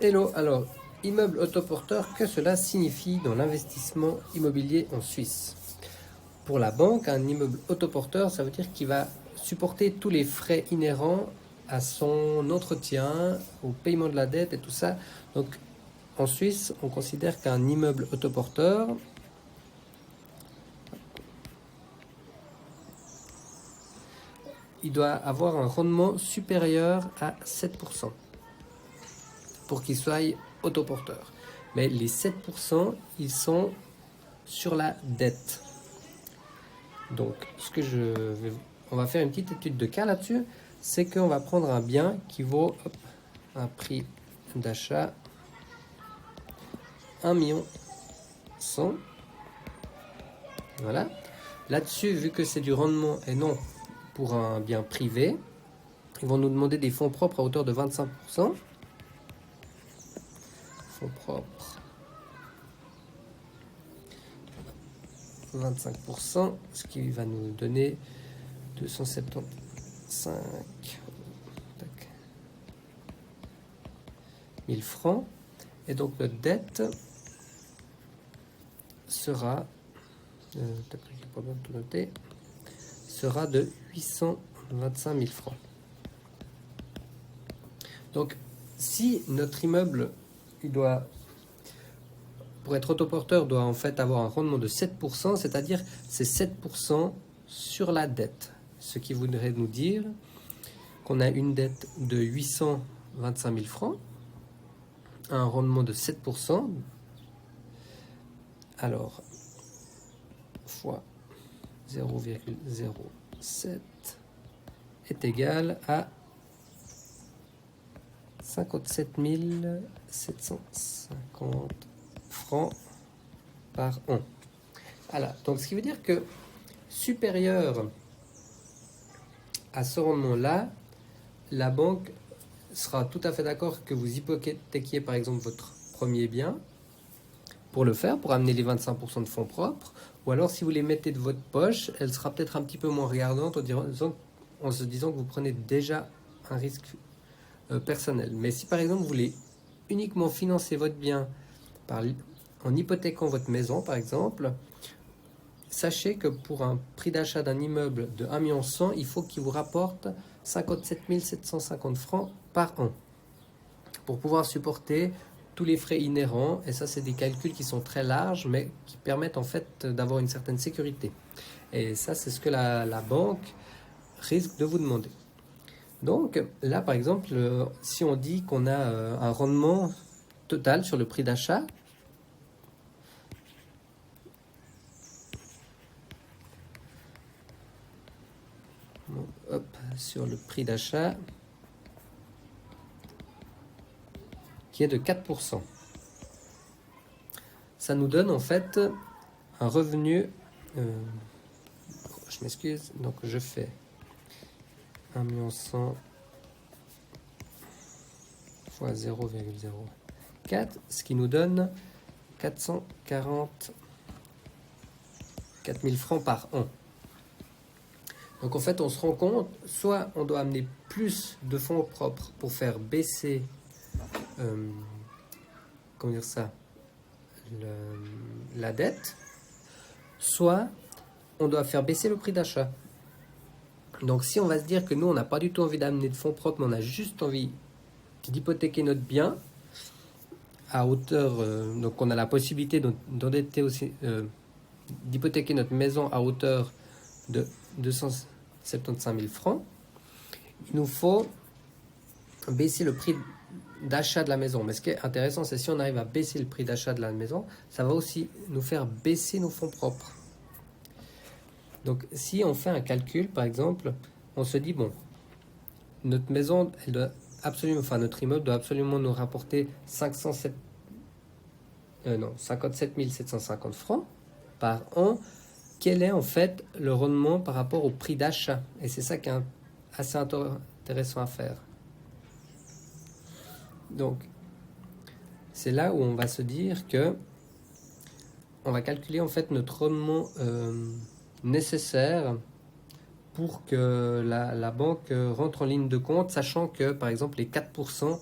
Hello, alors, immeuble autoporteur, que cela signifie dans l'investissement immobilier en Suisse? Pour la banque, un immeuble autoporteur, ça veut dire qu'il va supporter tous les frais inhérents à son entretien, au paiement de la dette et tout ça. Donc, en Suisse, on considère qu'un immeuble autoporteur, il doit avoir un rendement supérieur à 7% pour qu'il soit autoporteur. Mais les 7%, ils sont sur la dette. Donc, on va faire une petite étude de cas là-dessus. C'est qu'on va prendre un bien qui vaut un prix d'achat 1 100 000. Voilà. Là-dessus, vu que c'est du rendement et non pour un bien privé, ils vont nous demander des fonds propres à hauteur de 25%. Fonds propres 25%, ce qui va nous donner 275 000 francs. Et donc notre dette sera, sera de 825 000 francs. Donc si notre immeuble, pour être autoporteur, doit en fait avoir un rendement de 7%, c'est-à-dire c'est 7% sur la dette. Ce qui voudrait nous dire qu'on a une dette de 825 000 francs, un rendement de 7%. Alors, fois 0,07 est égal à 57 750 francs par an. Voilà, donc ce qui veut dire que supérieur à ce rendement-là, la banque sera tout à fait d'accord que vous hypothéquiez par exemple votre premier bien pour le faire, pour amener les 25% de fonds propres, ou alors si vous les mettez de votre poche, elle sera peut-être un petit peu moins regardante en se disant que vous prenez déjà un risque personnel. Mais si par exemple vous voulez uniquement financer votre bien en hypothéquant votre maison par exemple, sachez que pour un prix d'achat d'un immeuble de 1 100 000, il faut qu'il vous rapporte 57 750 francs par an pour pouvoir supporter tous les frais inhérents. Et ça, c'est des calculs qui sont très larges, mais qui permettent en fait d'avoir une certaine sécurité. Et ça, c'est ce que la banque risque de vous demander. Donc là, par exemple, si on dit qu'on a un rendement total sur le prix d'achat, sur le prix d'achat qui est de 4%. Ça nous donne en fait un revenu, je m'excuse, donc je fais 1 100 000 fois 0,04, ce qui nous donne 444 000 francs par an. Donc en fait, on se rend compte, soit on doit amener plus de fonds propres pour faire baisser, comment dire ça, la dette, soit on doit faire baisser le prix d'achat. Donc si on va se dire que nous, on n'a pas du tout envie d'amener de fonds propres, mais on a juste envie d'hypothéquer notre bien à hauteur, donc on a la possibilité d'endetter aussi, d'hypothéquer notre maison à hauteur de 275 000 francs, il nous faut baisser le prix d'achat de la maison. Mais ce qui est intéressant, c'est si on arrive à baisser le prix d'achat de la maison, ça va aussi nous faire baisser nos fonds propres. Donc si on fait un calcul, par exemple, on se dit, bon, notre maison, elle doit absolument, enfin notre immeuble doit absolument nous rapporter 57 750 francs par an. Quel est en fait le rendement par rapport au prix d'achat? Et c'est ça qui est assez intéressant à faire. Donc, c'est là où on va se dire que on va calculer en fait notre rendement nécessaire pour que la banque rentre en ligne de compte, sachant que par exemple les 4%,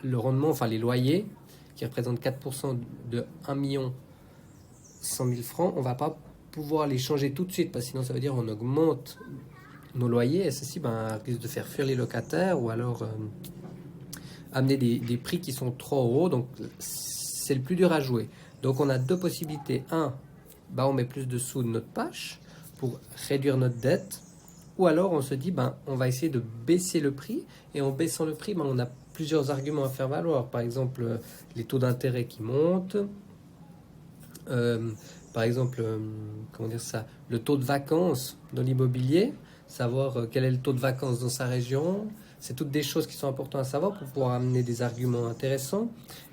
le rendement, enfin les loyers, qui représentent 4% de 1 100 000 francs, on ne va pas pouvoir les changer tout de suite, parce que sinon ça veut dire qu'on augmente nos loyers, et ceci risque de faire fuir les locataires, ou alors amener des prix qui sont trop hauts, donc c'est le plus dur à jouer. Donc on a deux possibilités. Un, on met plus de sous de notre poche pour réduire notre dette, ou alors on se dit on va essayer de baisser le prix, et en baissant le prix, on a plusieurs arguments à faire valoir. Par exemple, les taux d'intérêt qui montent, par exemple, comment dire ça, le taux de vacances dans l'immobilier, savoir quel est le taux de vacances dans sa région. C'est toutes des choses qui sont importantes à savoir pour pouvoir amener des arguments intéressants,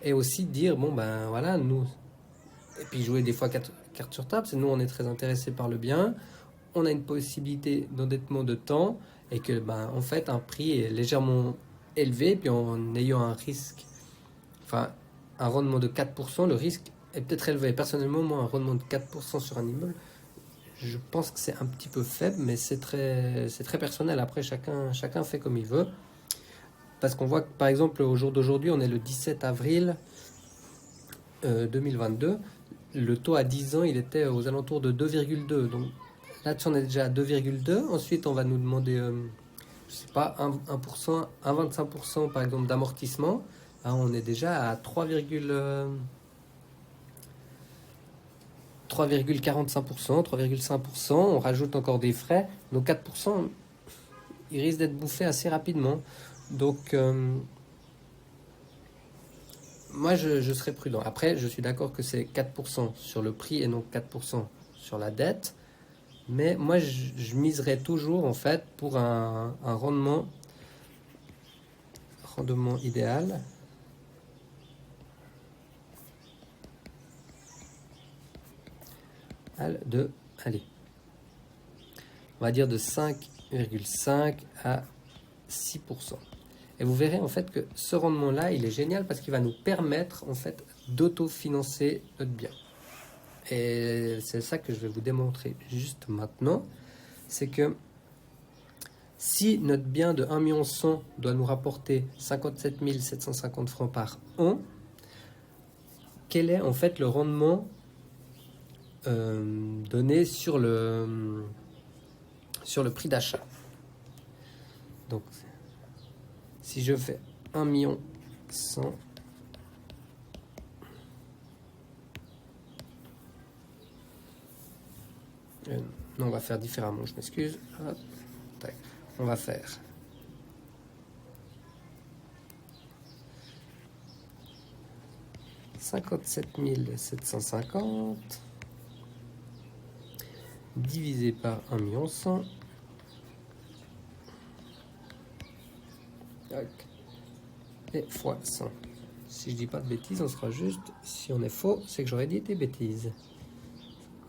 et aussi dire voilà, nous, et puis jouer des fois cartes sur table. C'est nous, on est très intéressés par le bien, on a une possibilité d'endettement de temps, et que en fait un prix est légèrement élevé, puis en ayant un risque, enfin un rendement de 4%, le risque est peut-être élevé. Personnellement, moi, un rendement de 4% sur un immeuble, je pense que c'est un petit peu faible, mais c'est très personnel. Après, chacun fait comme il veut. Parce qu'on voit que, par exemple, au jour d'aujourd'hui, on est le 17 avril 2022. Le taux à 10 ans, il était aux alentours de 2,2. Donc là-dessus, on est déjà à 2,2. Ensuite, on va nous demander, je sais pas, 1%, 1,25% par exemple d'amortissement. Là, on est déjà à 3,45%, 3,5%, on rajoute encore des frais, donc 4%, ils risquent d'être bouffés assez rapidement. Donc, moi, je serais prudent. Après, je suis d'accord que c'est 4% sur le prix et non 4% sur la dette, mais moi, je miserais toujours, en fait, pour un rendement idéal de, allez, on va dire de 5,5 à 6%. Et vous verrez en fait que ce rendement-là, il est génial parce qu'il va nous permettre en fait d'autofinancer notre bien. Et c'est ça que je vais vous démontrer juste maintenant. C'est que si notre bien de 1 100 000 doit nous rapporter 57 750 francs par an, quel est en fait le rendement donné sur le prix d'achat? Donc, si je fais 1 100 000, non, on va faire différemment, je m'excuse. On va faire 57 750 divisé par 1 100 000 et fois 100. Si je dis pas de bêtises, on sera juste. Si on est faux, c'est que j'aurais dit des bêtises.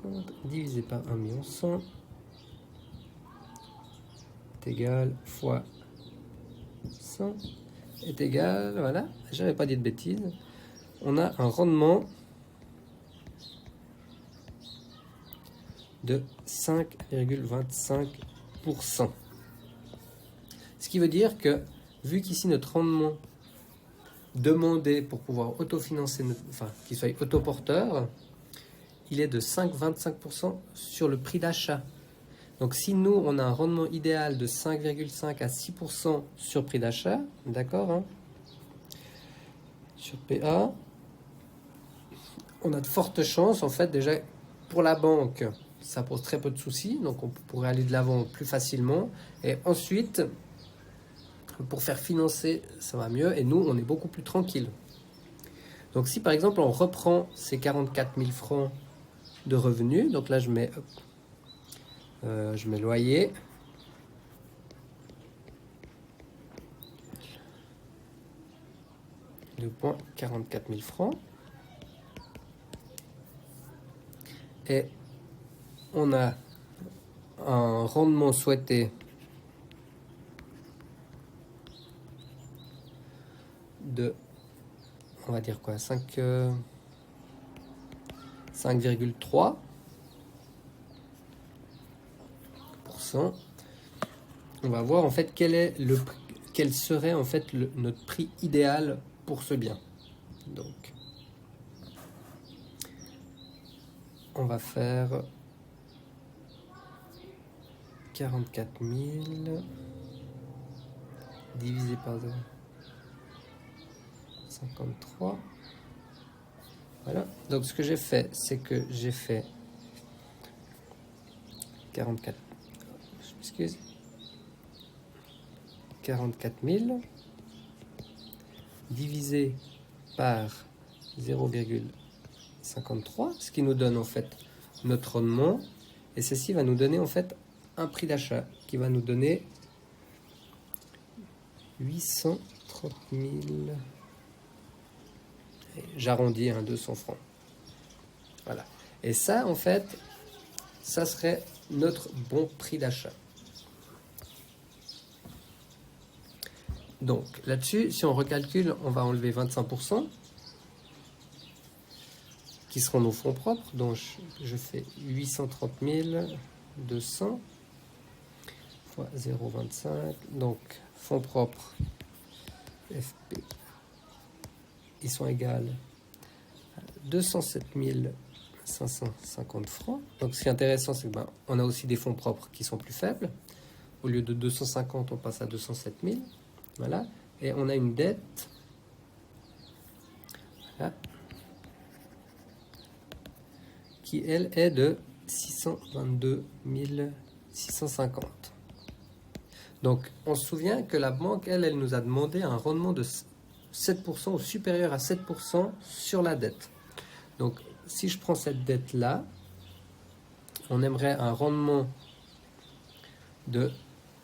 50 divisé par 1 100 000 est égal fois 100 est égal, voilà, j'avais pas dit de bêtises. On a un rendement de 5,25%. Ce qui veut dire que, vu qu'ici notre rendement demandé pour pouvoir autofinancer, qu'il soit autoporteur, il est de 5,25% sur le prix d'achat. Donc si nous, on a un rendement idéal de 5,5 à 6% sur prix d'achat, d'accord, hein, sur PA, on a de fortes chances, en fait, déjà, pour la banque, ça pose très peu de soucis, donc on pourrait aller de l'avant plus facilement. Et ensuite, pour faire financer, ça va mieux, et nous, on est beaucoup plus tranquille. Donc si, par exemple, on reprend ces 44 000 francs de revenus, donc là, je mets loyer, de 44 000 francs, et on a un rendement souhaité de, on va dire quoi, 5,3%. On va voir en fait quel serait en fait notre prix idéal pour ce bien. Donc, on va faire 44 000 divisé par 0,53. Voilà. Donc, ce que j'ai fait, c'est que j'ai fait 44. Je m'excuse. 44 000 divisé par 0,53, ce qui nous donne en fait notre rendement. Et ceci va nous donner en fait un prix d'achat qui va nous donner 830 000. J'arrondis, 200 francs. Voilà. Et ça, en fait, ça serait notre bon prix d'achat. Donc là-dessus, si on recalcule, on va enlever 25%, qui seront nos fonds propres. Donc je fais 830 200 fois 0,25. Donc fonds propres FP, ils sont égaux à 207 550 francs. Donc ce qui est intéressant, c'est que on a aussi des fonds propres qui sont plus faibles. Au lieu de 250, on passe à 207 000. Voilà. Et on a une dette. Voilà. Qui, elle, est de 622 650. Donc, on se souvient que la banque, elle nous a demandé un rendement de 7% ou supérieur à 7% sur la dette. Donc, si je prends cette dette-là, on aimerait un rendement de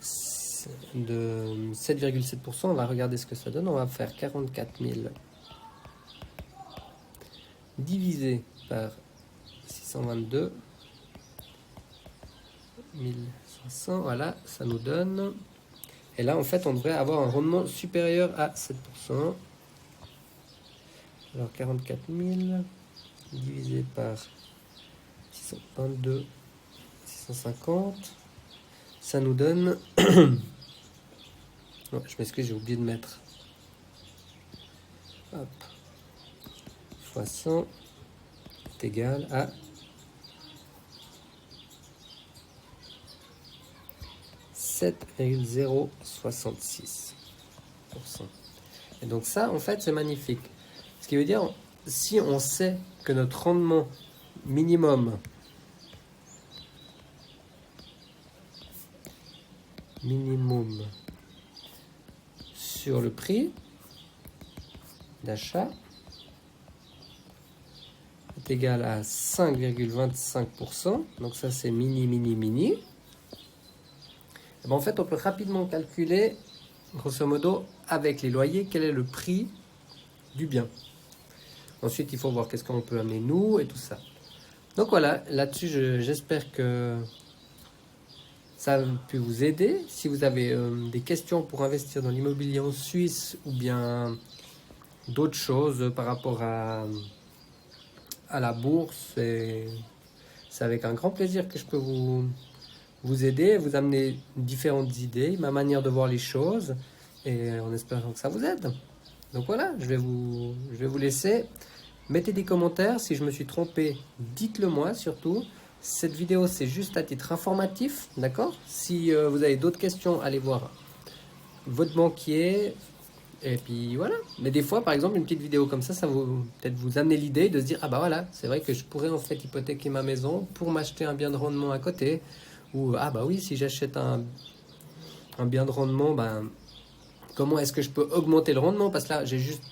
7,7%. On va regarder ce que ça donne. On va faire 44 000 divisé par 622 500. Voilà, ça nous donne. Et là, en fait, on devrait avoir un rendement supérieur à 7%. Alors, 44 000 divisé par 622 650. Ça nous donne... Non, je m'excuse, j'ai oublié de mettre. Hop. Fois 100 est égal à 7,066%. Et donc ça, en fait, c'est magnifique. Ce qui veut dire, si on sait que notre rendement minimum sur le prix d'achat est égal à 5,25%. Donc ça, c'est mini. Et en fait, on peut rapidement calculer, grosso modo, avec les loyers, quel est le prix du bien. Ensuite, il faut voir qu'est-ce qu'on peut amener nous et tout ça. Donc voilà, là-dessus, j'espère que ça a pu vous aider. Si vous avez des questions pour investir dans l'immobilier en Suisse ou bien d'autres choses par rapport à la bourse, c'est avec un grand plaisir que je peux vous aider, vous amener différentes idées, ma manière de voir les choses, et en espérant que ça vous aide. Donc voilà, je vais vous laisser. Mettez des commentaires, si je me suis trompé, dites-le moi surtout. Cette vidéo, c'est juste à titre informatif, d'accord? Si vous avez d'autres questions, allez voir votre banquier, et puis voilà. Mais des fois, par exemple, une petite vidéo comme ça, ça vous peut-être vous amener l'idée de se dire, ah bah voilà, c'est vrai que je pourrais en fait hypothéquer ma maison pour m'acheter un bien de rendement à côté. Ou, ah bah oui, si j'achète un bien de rendement, ben, comment est-ce que je peux augmenter le rendement? Parce que là, j'ai juste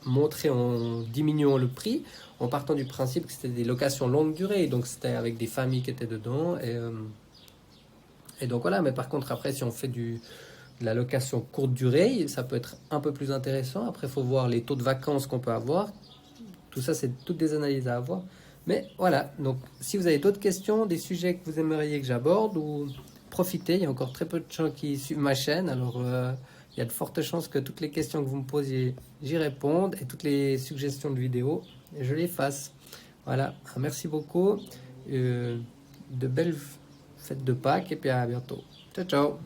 montré en diminuant le prix, en partant du principe que c'était des locations longue durée, donc c'était avec des familles qui étaient dedans, et donc voilà. Mais par contre, après, si on fait de la location courte durée, ça peut être un peu plus intéressant. Après, il faut voir les taux de vacances qu'on peut avoir. Tout ça, c'est toutes des analyses à avoir. Mais voilà, donc si vous avez d'autres questions, des sujets que vous aimeriez que j'aborde, ou profitez, il y a encore très peu de gens qui suivent ma chaîne, alors il y a de fortes chances que toutes les questions que vous me posiez, j'y réponde, et toutes les suggestions de vidéos, je les fasse. Voilà, merci beaucoup, de belles fêtes de Pâques, et puis à bientôt. Ciao, ciao.